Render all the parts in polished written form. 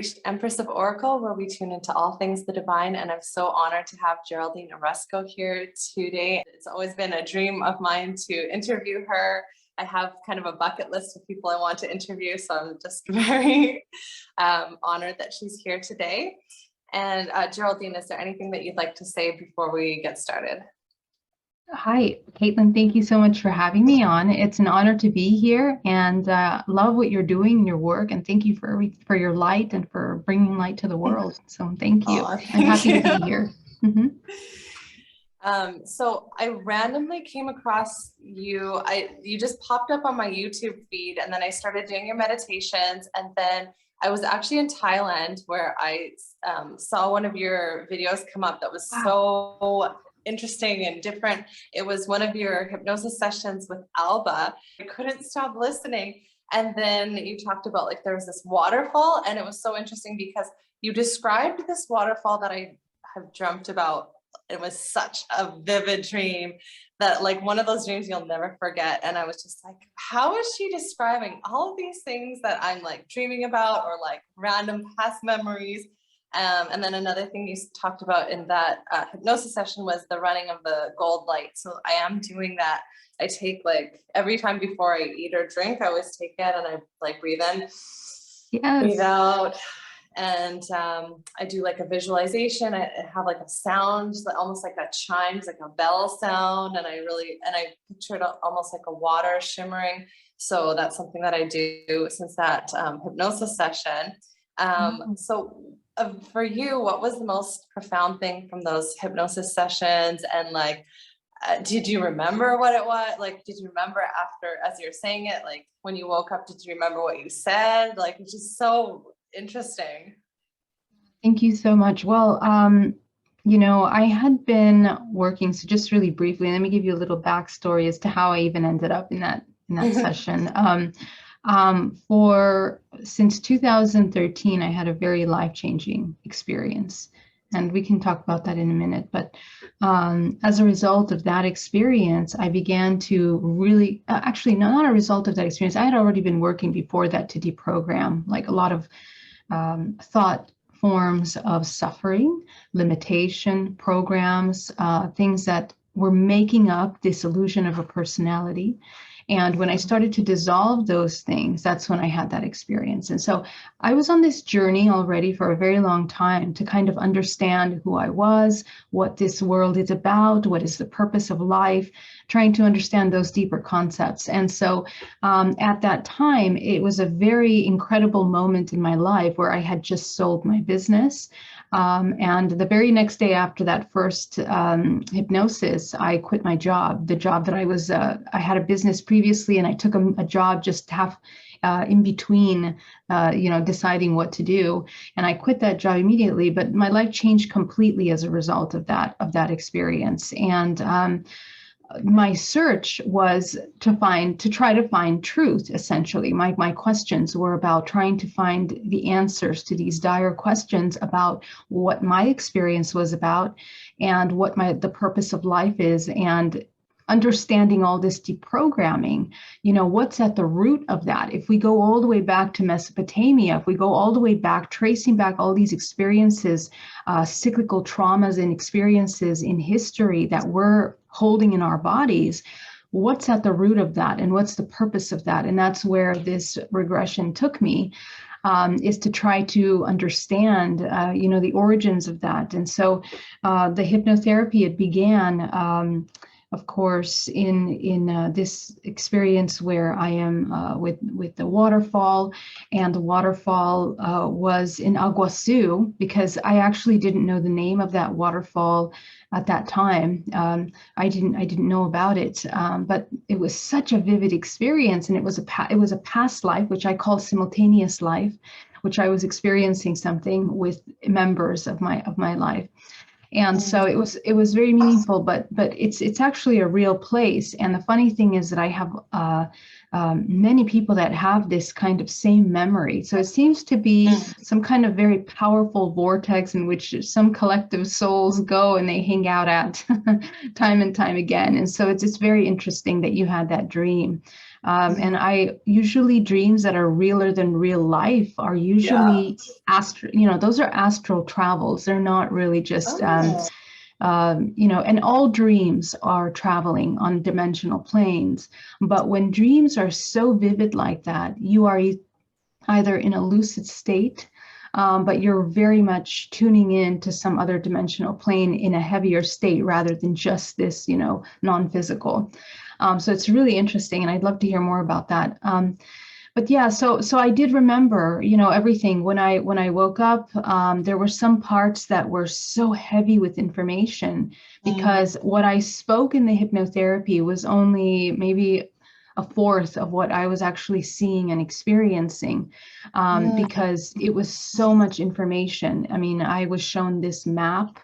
reached Empress of Oracle, where we tune into all things the divine, and I'm so honored to have Geraldine Orozco here today. It's always been a dream of mine to interview her. I have kind of a bucket list of people I want to interview, so I'm just very honored that she's here today. And Geraldine, is there anything that you'd like to say before we get started? Hi, Caitlin. Thank you so much for having me on. It's an honor to be here, and love what you're doing in your work. And thank you for your light and for bringing light to the world. So thank you. I'm happy to be here. So I randomly came across you. You just popped up on my YouTube feed, and then I started doing your meditations, and then I was actually in Thailand where I saw one of your videos come up that was so interesting and different. It was one of your hypnosis sessions with Alba. I couldn't stop listening. And then you talked about like there was this waterfall, and it was so interesting because you described this waterfall that I have dreamt about. It was such a vivid dream that like one of those dreams you'll never forget. And I was just like, how is she describing all of these things that I'm like dreaming about or like random past memories? And then another thing you talked about in that hypnosis session was the running of the gold light. So I am doing that. I take like every time before I eat or drink, I always take it and I like breathe in, breathe out. And I do like a visualization. I have like a sound, almost like a chimes, like a bell sound. And I picture it almost like a water shimmering. So that's something that I do since that hypnosis session. So for you, what was the most profound thing from those hypnosis sessions? And like, did you remember what it was? Like, did you remember after, as you're saying it, like when you woke up, did you remember what you said? Like, it's just so interesting. Thank you so much. Well, you know, I had been working, so just really briefly, let me give you a little backstory as to how I even ended up in that session. Since 2013, I had a very life-changing experience, and we can talk about that in a minute. But as a result of that experience, I began to really, actually, not a result of that experience. I had already been working before that to deprogram, like a lot of thought forms of suffering, limitation, programs, things that were making up this illusion of a personality. And when I started to dissolve those things, that's when I had that experience. And so I was on this journey already for a very long time to kind of understand who I was, what this world is about, what is the purpose of life, trying to understand those deeper concepts. And so at that time, it was a very incredible moment in my life where I had just sold my business. And the very next day after that first hypnosis, I quit my job, the job that I had a business previously, and I took a job just half in between, deciding what to do. And I quit that job immediately, but my life changed completely as a result of that experience. And my search was to try to find truth, essentially. My questions were about trying to find the answers to these dire questions about what my experience was about and what the purpose of life is, and understanding all this deprogramming, what's at the root of that. If we go all the way back to Mesopotamia, if we go all the way back, tracing back all these experiences, cyclical traumas and experiences in history that we're holding in our bodies, what's at the root of that and what's the purpose of that? And that's where this regression took me, is to try to understand, the origins of that. And so the hypnotherapy, it began, of course, in this experience where I am with the waterfall, and the waterfall was in Iguazu, because I actually didn't know the name of that waterfall at that time. I didn't know about it, but it was such a vivid experience, and it was a past life, which I call simultaneous life, which I was experiencing something with members of my life. And so it was very meaningful, but it's actually a real place. And the funny thing is that I have many people that have this kind of same memory. So it seems to be some kind of very powerful vortex in which some collective souls go and they hang out at time and time again. And so it's very interesting that you had that dream. And I usually dreams that are realer than real life are usually those are astral travels. They're not really just, and all dreams are traveling on dimensional planes. But when dreams are so vivid like that, you are either in a lucid state, but you're very much tuning in to some other dimensional plane in a heavier state rather than just this, non-physical. So it's really interesting, and I'd love to hear more about that. But yeah, so I did remember, everything. When I woke up, there were some parts that were so heavy with information because what I spoke in the hypnotherapy was only maybe a fourth of what I was actually seeing and experiencing, because it was so much information. I mean, I was shown this map,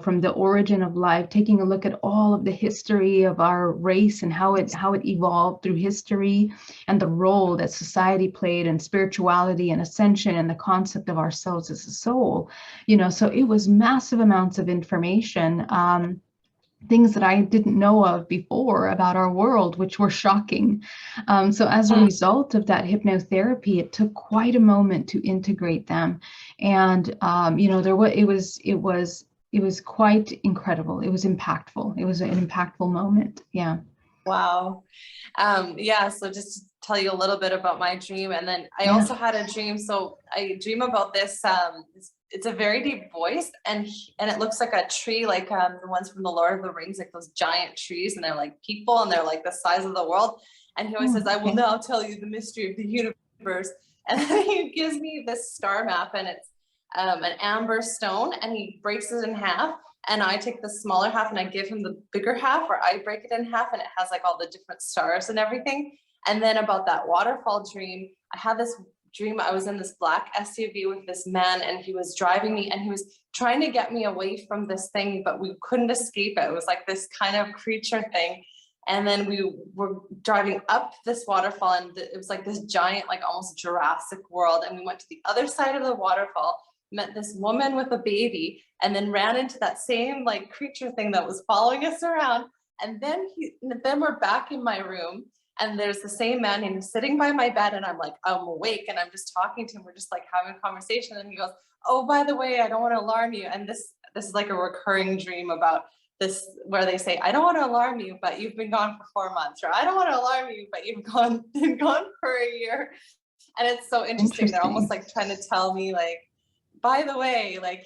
from the origin of life, taking a look at all of the history of our race and how it evolved through history, and the role that society played in spirituality and ascension and the concept of ourselves as a soul. So it was massive amounts of information. Things that I didn't know of before about our world, which were shocking. So as a result of that hypnotherapy, it took quite a moment to integrate them. And, it was quite incredible. It was impactful. It was an impactful moment. Yeah. Wow. So just to tell you a little bit about my dream. And then I also had a dream. So I dream about this, it's a very deep voice, and it looks like a tree, like the ones from the Lord of the Rings, like those giant trees, and they're like people, and they're like the size of the world. And he always says, I will now tell you the mystery of the universe. And then he gives me this star map, and it's an amber stone, and he breaks it in half. And I take the smaller half and I give him the bigger half, or I break it in half, and it has like all the different stars and everything. And then about that waterfall dream, I had this dream. I was in this black SUV with this man, and he was driving me, and he was trying to get me away from this thing, but we couldn't escape it. It was like this kind of creature thing. And then we were driving up this waterfall, and it was like this giant, like almost Jurassic World. And we went to the other side of the waterfall, met this woman with a baby, and then ran into that same like creature thing that was following us around. And then we're back in my room, and there's the same man, and he's sitting by my bed, and I'm awake, and I'm just talking to him. We're just like having a conversation, and he goes, oh, by the way, I don't want to alarm you. And this is like a recurring dream about this, where they say, I don't want to alarm you, but you've been gone for 4 months, or I don't want to alarm you, but you've been gone for a year. And it's so interesting. They're almost like trying to tell me, like, by the way, like,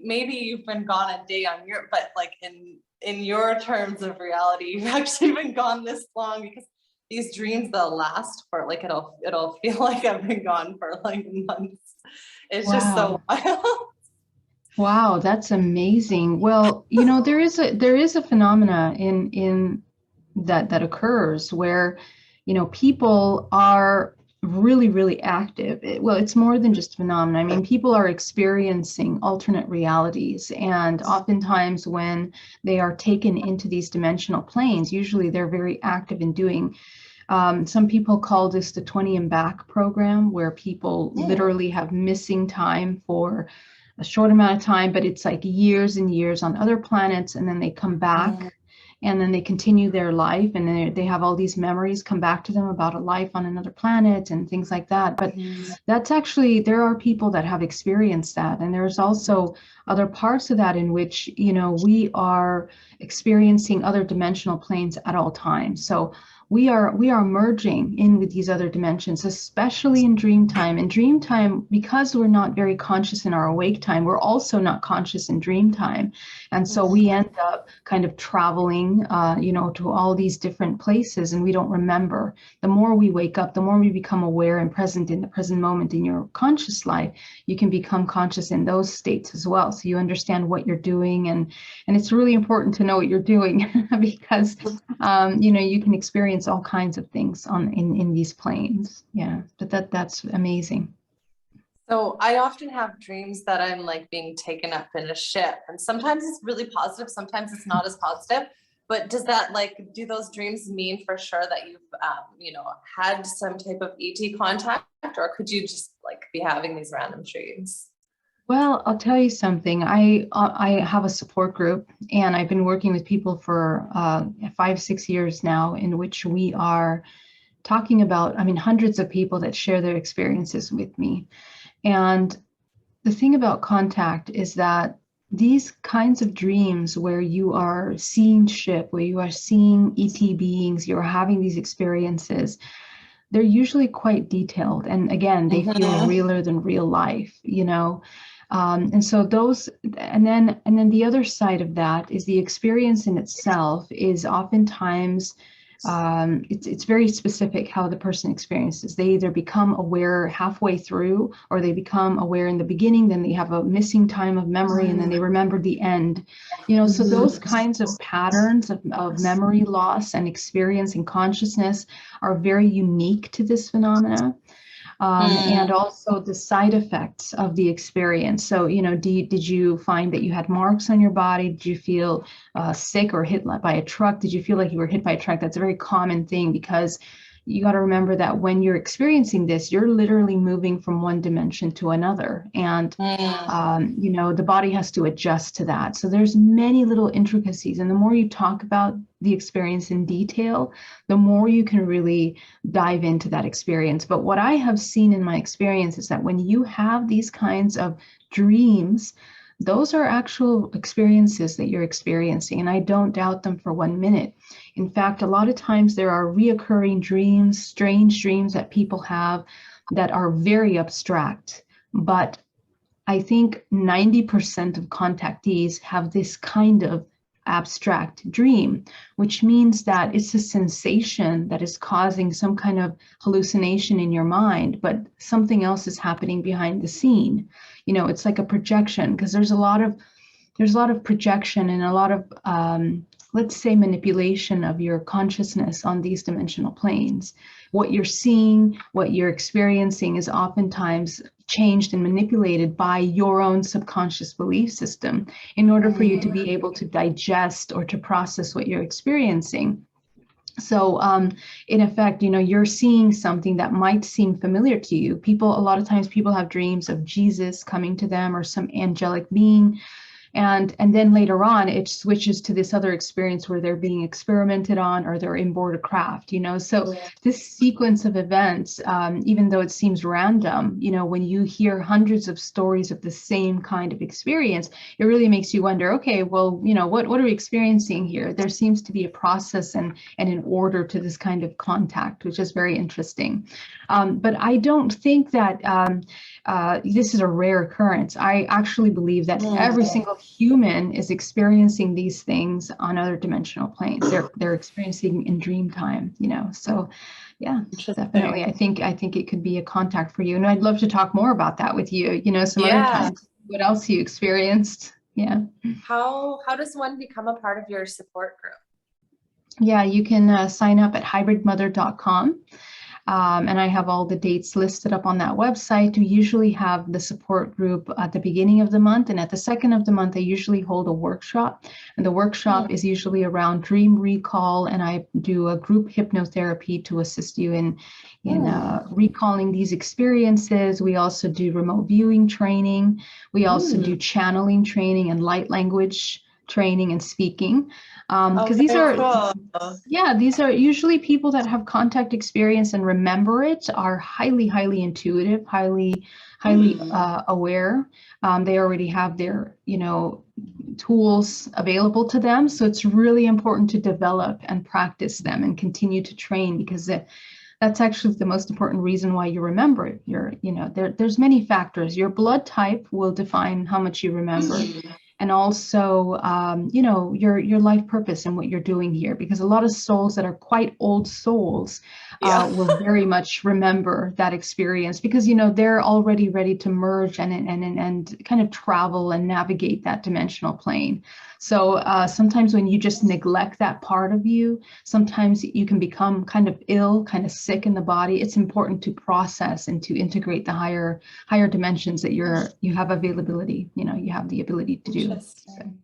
maybe you've been gone a day on your, but like in your terms of reality, you've actually been gone this long, because these dreams, they'll last for like, it'll feel like I've been gone for like months. It's just so wild. Wow, that's amazing. Well, there is a phenomena in that occurs where, people are really, really active. It's more than just phenomena. I mean, people are experiencing alternate realities, and oftentimes when they are taken into these dimensional planes, usually they're very active in doing. Some people call this the 20 and back program, where people literally have missing time for a short amount of time, but it's like years and years on other planets, and then they come back. And then they continue their life, and then they have all these memories come back to them about a life on another planet and things like that. But that's actually, there are people that have experienced that. And there's also other parts of that in which, we are experiencing other dimensional planes at all times. So we are merging in with these other dimensions, especially in dream time. In dream time, because we're not very conscious in our awake time, we're also not conscious in dream time. And so we end up kind of traveling, to all these different places, and we don't remember. The more we wake up, the more we become aware and present in the present moment in your conscious life, you can become conscious in those states as well. So you understand what you're doing, and it's really important to know what you're doing because, you can experience all kinds of things in these planes. Yeah, but that's amazing. So I often have dreams that I'm like being taken up in a ship, and sometimes it's really positive, sometimes it's not as positive. But does that like do those dreams mean for sure that you've had some type of ET contact, or could you just like be having these random dreams? Well, I'll tell you something. I have a support group, and I've been working with people for 5, 6 years now, in which we are talking about, I mean, hundreds of people that share their experiences with me. And the thing about contact is that these kinds of dreams where you are seeing ship, where you are seeing ET beings, you're having these experiences, they're usually quite detailed. And again, they feel Mhm. realer than real life, you know. And so those, and then the other side of that is the experience in itself is oftentimes it's very specific how the person experiences. They either become aware halfway through, or they become aware in the beginning, then they have a missing time of memory, and then they remember the end. So those kinds of patterns of memory loss and experience and consciousness are very unique to this phenomena. And also the side effects of the experience. So, did you find that you had marks on your body? Did you feel sick or hit by a truck? Did you feel like you were hit by a truck? That's a very common thing, because you got to remember that when you're experiencing this, you're literally moving from one dimension to another. And Mm. the body has to adjust to that. So there's many little intricacies. And the more you talk about the experience in detail, the more you can really dive into that experience. But what I have seen in my experience is that when you have these kinds of dreams, those are actual experiences that you're experiencing. And I don't doubt them for 1 minute. In fact, a lot of times there are reoccurring dreams, strange dreams that people have that are very abstract. But I think 90% of contactees have this kind of abstract dream, which means that it's a sensation that is causing some kind of hallucination in your mind, but something else is happening behind the scene. It's like a projection, because there's a lot of projection and a lot of let's say manipulation of your consciousness on these dimensional planes. What you're seeing, what you're experiencing is oftentimes changed and manipulated by your own subconscious belief system in order for you to be able to digest or to process what you're experiencing. So, in effect, you're seeing something that might seem familiar to you. A lot of times people have dreams of Jesus coming to them or some angelic being, and then later on it switches to this other experience where they're being experimented on, or they're in board a craft. So this sequence of events, even though it seems random, when you hear hundreds of stories of the same kind of experience, it really makes you wonder, okay, well, what are we experiencing here? There seems to be a process and an order to this kind of contact, which is very interesting. But I don't think that this is a rare occurrence. I actually believe that every single human is experiencing these things on other dimensional planes. They're experiencing in dream time, So yeah, definitely. Interesting. I think it could be a contact for you. And I'd love to talk more about that with you, some other Yeah. times. What else you experienced? Yeah. How does one become a part of your support group? Yeah, you can sign up at hybridmother.com. And I have all the dates listed up on that website. We usually have the support group at the beginning of the month, and at the second of the month, I usually hold a workshop. And the workshop is usually around dream recall, and I do a group hypnotherapy to assist you in recalling these experiences. We also do remote viewing training. We also do channeling training and light language training and speaking. Oh, Because these very are cool. yeah, these are usually people that have contact experience and remember it, are highly, highly intuitive, highly aware. They already have their, tools available to them. So it's really important to develop and practice them and continue to train, because that's actually the most important reason why you remember it. There's many factors. Your blood type will define how much you remember, and also, your life purpose and what you're doing here. Because a lot of souls that are quite old souls Yeah. will very much remember that experience, because they're already ready to merge and kind of travel and navigate that dimensional plane. So sometimes when you just neglect that part of you, sometimes you can become kind of ill, kind of sick in the body. It's important to process and to integrate the higher dimensions that you have availability, you have the ability to do. So. Interesting.